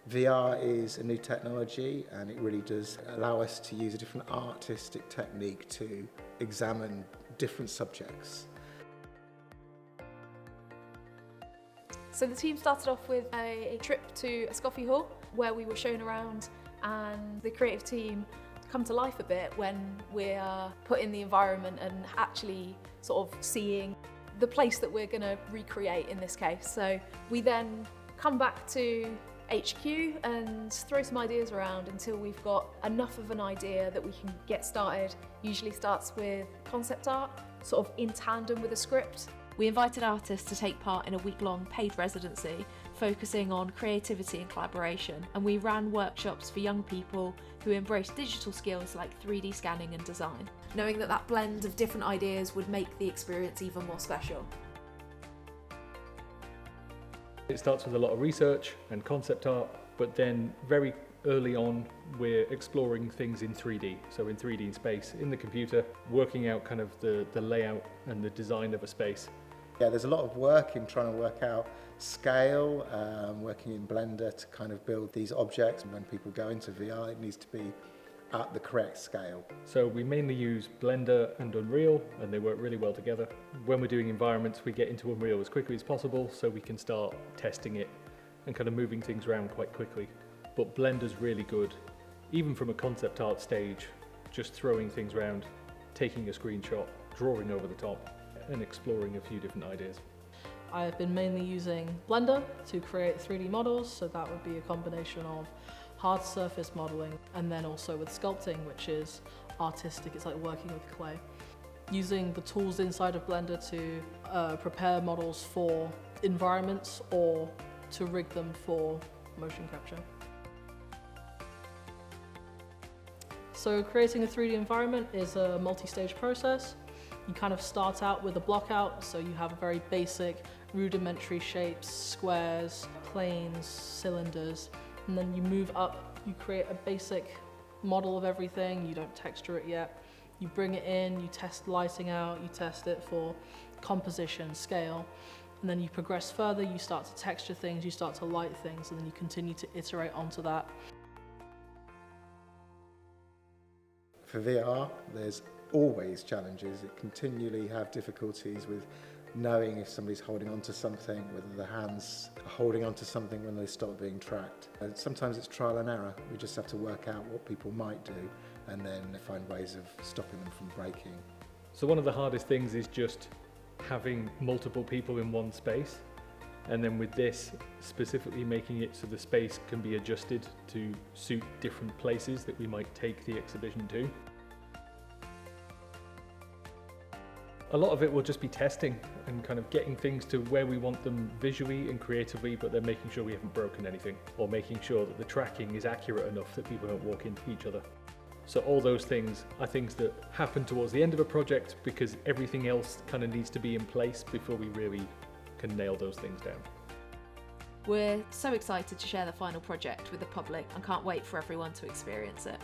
VR is a new technology and it really does allow us to use a different artistic technique to examine different subjects. So the team started off with a trip to Ayscoughee Hall where we were shown around, and the creative team come to life a bit when we're put in the environment and actually sort of seeing the place that we're going to recreate in this case. So we then come back to HQ and throw some ideas around until we've got enough of an idea that we can get started. Usually starts with concept art, sort of in tandem with a script. We invited artists to take part in a week-long paid residency focusing on creativity and collaboration, and we ran workshops for young people who embraced digital skills like 3D scanning and design, knowing that that blend of different ideas would make the experience even more special. It starts with a lot of research and concept art, but then very early on we're exploring things in 3D, so in 3D space, in the computer, working out kind of the layout and the design of a space. Yeah, there's a lot of work in trying to work out scale, working in Blender to kind of build these objects, and when people go into VR it needs to be at the correct scale. So we mainly use Blender and Unreal, and they work really well together. When we're doing environments we get into Unreal as quickly as possible so we can start testing it and kind of moving things around quite quickly. But Blender's really good, even from a concept art stage, just throwing things around, taking a screenshot, drawing over the top, and exploring a few different ideas. I've been mainly using Blender to create 3D models, so that would be a combination of hard surface modeling and then also with sculpting, which is artistic, it's like working with clay. Using the tools inside of Blender to prepare models for environments or to rig them for motion capture. So creating a 3D environment is a multi-stage process. You kind of start out with a block out, so you have a very basic rudimentary shapes, squares, planes, cylinders, and then you move up, you create a basic model of everything, you don't texture it yet. You bring it in, you test lighting out, you test it for composition, scale, and then you progress further, you start to texture things, you start to light things, and then you continue to iterate onto that. For VR, there's always challenges. It continually have difficulties with knowing if somebody's holding on to something, whether the hands are holding on to something when they stop being tracked. And sometimes it's trial and error. We just have to work out what people might do and then find ways of stopping them from breaking. So one of the hardest things is just having multiple people in one space, and then with this specifically making it so the space can be adjusted to suit different places that we might take the exhibition to. A lot of it will just be testing and kind of getting things to where we want them visually and creatively, but then making sure we haven't broken anything, or making sure that the tracking is accurate enough that people don't walk into each other. So all those things are things that happen towards the end of a project because everything else kind of needs to be in place before we really can nail those things down. We're so excited to share the final project with the public and can't wait for everyone to experience it.